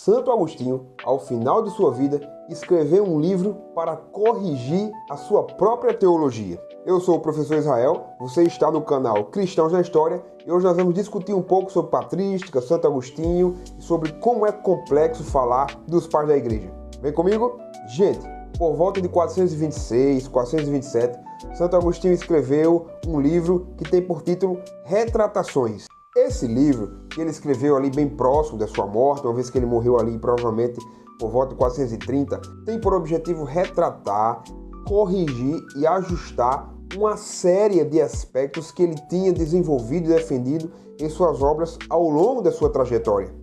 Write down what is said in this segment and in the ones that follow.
Santo Agostinho, ao final de sua vida, escreveu um livro para corrigir a sua própria teologia. Eu sou o professor Israel, você está no canal Cristãos na História e hoje nós vamos discutir um pouco sobre patrística, Santo Agostinho e sobre como é complexo falar dos pais da igreja. Vem comigo? Gente, por volta de 426, 427, Santo Agostinho escreveu um livro que tem por título Retratações. Esse livro, que ele escreveu ali bem próximo da sua morte, uma vez que ele morreu ali provavelmente por volta de 430, tem por objetivo retratar, corrigir e ajustar uma série de aspectos que ele tinha desenvolvido e defendido em suas obras ao longo da sua trajetória.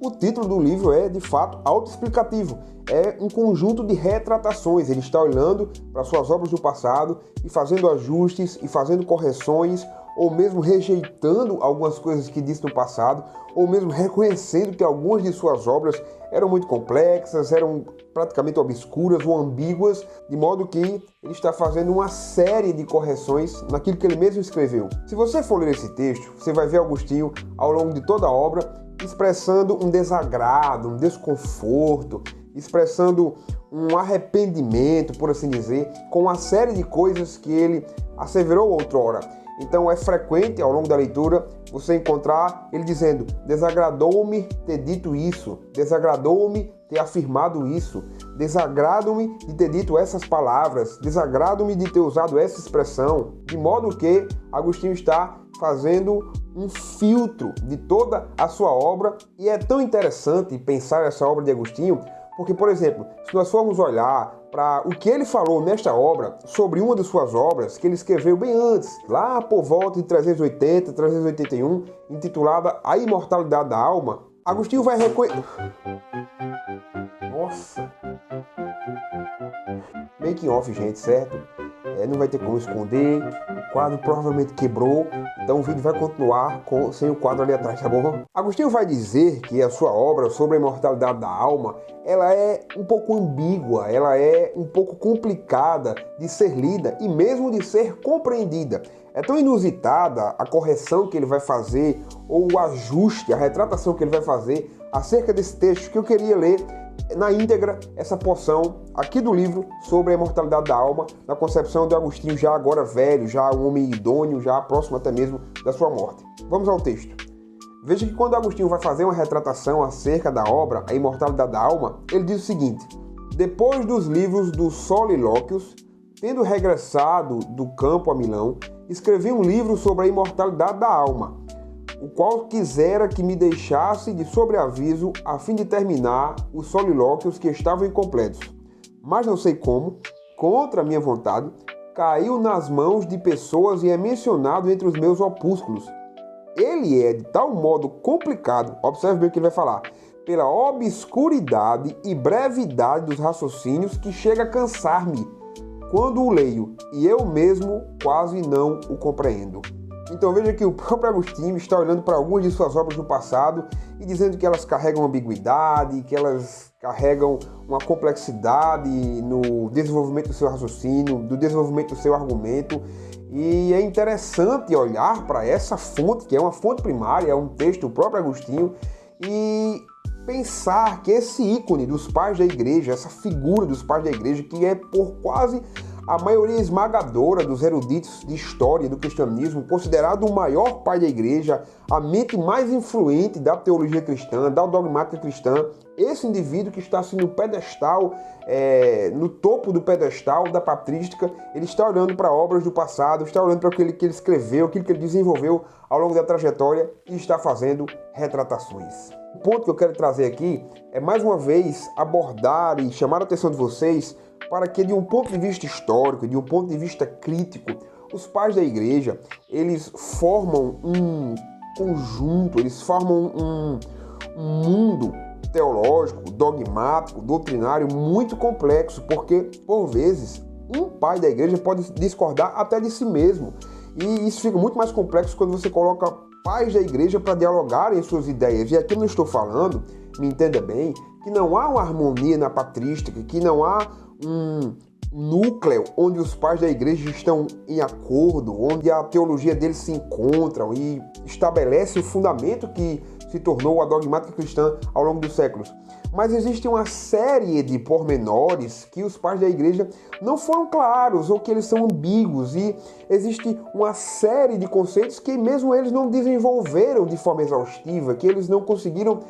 O título do livro é, de fato, autoexplicativo. É um conjunto de retratações. Ele está olhando para suas obras do passado e fazendo ajustes e fazendo correções, ou mesmo rejeitando algumas coisas que disse no passado, ou mesmo reconhecendo que algumas de suas obras eram muito complexas, eram praticamente obscuras ou ambíguas, de modo que ele está fazendo uma série de correções naquilo que ele mesmo escreveu. Se você for ler esse texto, você vai ver Agostinho, ao longo de toda a obra, expressando um desagrado, um desconforto, expressando um arrependimento, por assim dizer, com uma série de coisas que ele asseverou outrora. Então é frequente ao longo da leitura você encontrar ele dizendo: desagradou-me ter dito isso, desagradou-me ter afirmado isso, desagrado-me de ter dito essas palavras, desagrado-me de ter usado essa expressão, de modo que Agostinho está fazendo um filtro de toda a sua obra. E é tão interessante pensar essa obra de Agostinho, porque, por exemplo, se nós formos olhar para o que ele falou nesta obra, sobre uma de suas obras que ele escreveu bem antes, lá por volta de 380, 381, intitulada A Imortalidade da Alma, Agostinho vai reconhecer... Nossa! Making off, gente, certo? Não vai ter como esconder, o quadro provavelmente quebrou, então o vídeo vai continuar sem o quadro ali atrás, tá bom? Agostinho vai dizer que a sua obra sobre a imortalidade da alma, ela é um pouco ambígua, ela é um pouco complicada de ser lida e mesmo de ser compreendida. É tão inusitada a correção que ele vai fazer, ou o ajuste, a retratação que ele vai fazer acerca desse texto, que eu queria ler na íntegra essa porção aqui do livro sobre a imortalidade da alma, na concepção de Agostinho, já agora velho, já um homem idôneo, já próximo até mesmo da sua morte. Vamos ao texto. Veja que quando Agostinho vai fazer uma retratação acerca da obra A Imortalidade da Alma, ele diz o seguinte: depois dos livros dos Solilóquios, tendo regressado do campo a Milão, escrevi um livro sobre a imortalidade da alma, o qual quisera que me deixasse de sobreaviso a fim de terminar os solilóquios que estavam incompletos. Mas não sei como, contra a minha vontade, caiu nas mãos de pessoas e é mencionado entre os meus opúsculos. Ele é de tal modo complicado, observe bem o que ele vai falar, pela obscuridade e brevidade dos raciocínios, que chega a cansar-me quando o leio, e eu mesmo quase não o compreendo. Então veja que o próprio Agostinho está olhando para algumas de suas obras do passado e dizendo que elas carregam ambiguidade, que elas carregam uma complexidade no desenvolvimento do seu raciocínio, do desenvolvimento do seu argumento. E é interessante olhar para essa fonte, que é uma fonte primária, é um texto do próprio Agostinho, e pensar que esse ícone dos pais da igreja, essa figura dos pais da igreja, que é por quase a maioria esmagadora dos eruditos de história do cristianismo, considerado o maior pai da igreja, a mente mais influente da teologia cristã, da dogmática cristã, esse indivíduo que está assim no pedestal, no topo do pedestal da patrística, ele está olhando para obras do passado, está olhando para aquilo que ele escreveu, aquilo que ele desenvolveu ao longo da trajetória e está fazendo retratações. O ponto que eu quero trazer aqui é, mais uma vez, abordar e chamar a atenção de vocês para que, de um ponto de vista histórico, de um ponto de vista crítico, os pais da igreja, eles formam um conjunto, eles formam um mundo teológico, dogmático, doutrinário muito complexo, porque, por vezes, um pai da igreja pode discordar até de si mesmo. E isso fica muito mais complexo quando você coloca pais da igreja para dialogarem suas ideias. E aqui eu não estou falando, me entenda bem, que não há uma harmonia na patrística, que não há um núcleo onde os pais da igreja estão em acordo, onde a teologia deles se encontram e estabelece o fundamento que se tornou a dogmática cristã ao longo dos séculos. Mas existe uma série de pormenores que os pais da igreja não foram claros ou que eles são ambíguos, e existe uma série de conceitos que mesmo eles não desenvolveram de forma exaustiva, que eles não conseguiram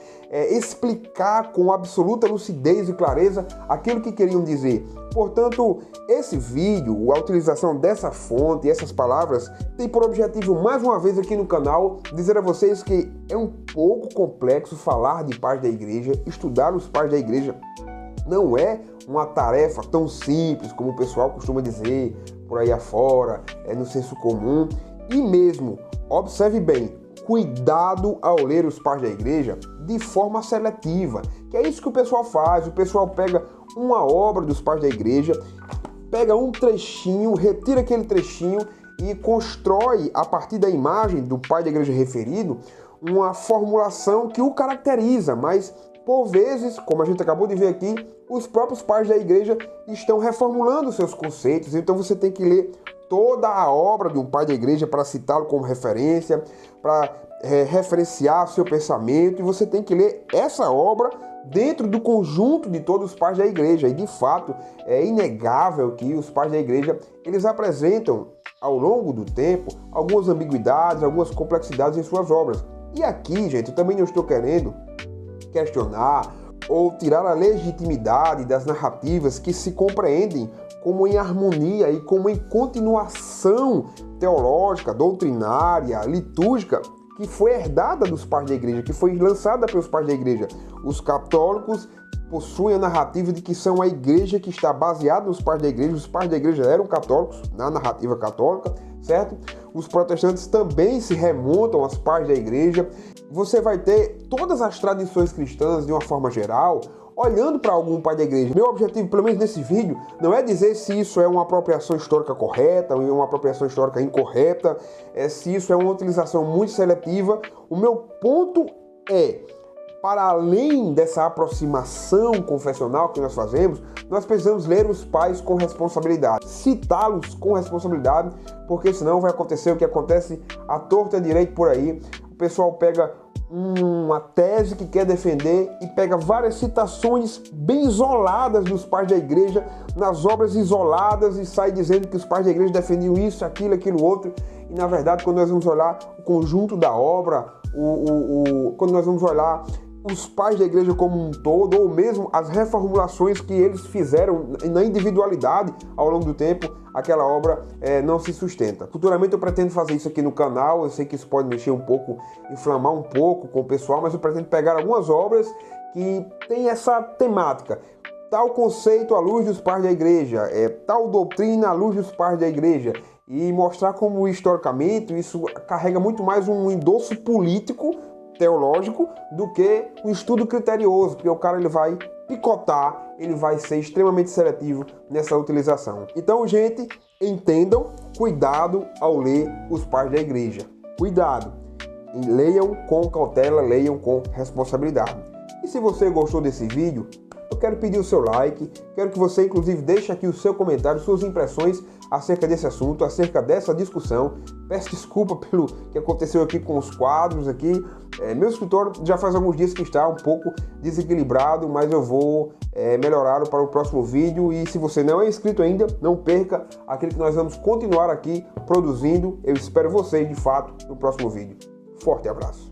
explicar com absoluta lucidez e clareza aquilo que queriam dizer. Portanto, esse vídeo, a utilização dessa fonte e essas palavras, tem por objetivo, mais uma vez aqui no canal, dizer a vocês que é um pouco complexo falar de pais da igreja, estudar os pais da igreja. Não é uma tarefa tão simples como o pessoal costuma dizer por aí afora, no senso comum. E mesmo, observe bem, cuidado ao ler os pais da igreja de forma seletiva, que é isso que o pessoal faz. O pessoal pega uma obra dos pais da igreja, pega um trechinho, retira aquele trechinho e constrói, a partir da imagem do pai da igreja referido, uma formulação que o caracteriza, mas por vezes, como a gente acabou de ver aqui, os próprios pais da igreja estão reformulando seus conceitos. Então você tem que ler toda a obra de um pai da igreja para citá-lo como referência, para referenciar seu pensamento, e você tem que ler essa obra dentro do conjunto de todos os pais da igreja. E de fato é inegável que os pais da igreja, eles apresentam ao longo do tempo algumas ambiguidades, algumas complexidades em suas obras. E aqui, gente, eu também não estou querendo questionar ou tirar a legitimidade das narrativas que se compreendem como em harmonia e como em continuação teológica, doutrinária, litúrgica, que foi herdada dos pais da igreja, que foi lançada pelos pais da igreja. Os católicos possuem a narrativa de que são a igreja que está baseada nos pais da igreja. Os pais da igreja eram católicos, na narrativa católica, certo? Os protestantes também se remontam aos pais da igreja. Você vai ter todas as tradições cristãs, de uma forma geral, olhando para algum pai da igreja. Meu objetivo, pelo menos nesse vídeo, não é dizer se isso é uma apropriação histórica correta ou uma apropriação histórica incorreta, se isso é uma utilização muito seletiva. O meu ponto é, para além dessa aproximação confessional que nós fazemos, nós precisamos ler os pais com responsabilidade, citá-los com responsabilidade, porque senão vai acontecer o que acontece à torta e à direita por aí. O pessoal pega uma tese que quer defender e pega várias citações bem isoladas dos pais da igreja, nas obras isoladas, e sai dizendo que os pais da igreja defendiam isso, aquilo, outro. E na verdade, quando nós vamos olhar o conjunto da obra, quando nós vamos olhar os pais da igreja como um todo, ou mesmo as reformulações que eles fizeram na individualidade ao longo do tempo, aquela obra não se sustenta. Futuramente eu pretendo fazer isso aqui no canal. Eu sei que isso pode mexer um pouco, inflamar um pouco com o pessoal, mas eu pretendo pegar algumas obras que têm essa temática. Tal conceito à luz dos pais da igreja, tal doutrina à luz dos pais da igreja, e mostrar como historicamente isso carrega muito mais um endosso político, teológico, do que um estudo criterioso, porque o cara ele vai picotar, ele vai ser extremamente seletivo nessa utilização. Então, gente, entendam, cuidado ao ler os pais da igreja. Cuidado, leiam com cautela, leiam com responsabilidade. E se você gostou desse vídeo, eu quero pedir o seu like, quero que você inclusive deixe aqui o seu comentário, suas impressões acerca desse assunto, acerca dessa discussão. Peço desculpa pelo que aconteceu aqui com os quadros aqui. Meu escritório já faz alguns dias que está um pouco desequilibrado, mas eu vou melhorá-lo para o próximo vídeo. E se você não é inscrito ainda, não perca aquilo que nós vamos continuar aqui produzindo. Eu espero vocês, de fato, no próximo vídeo. Forte abraço!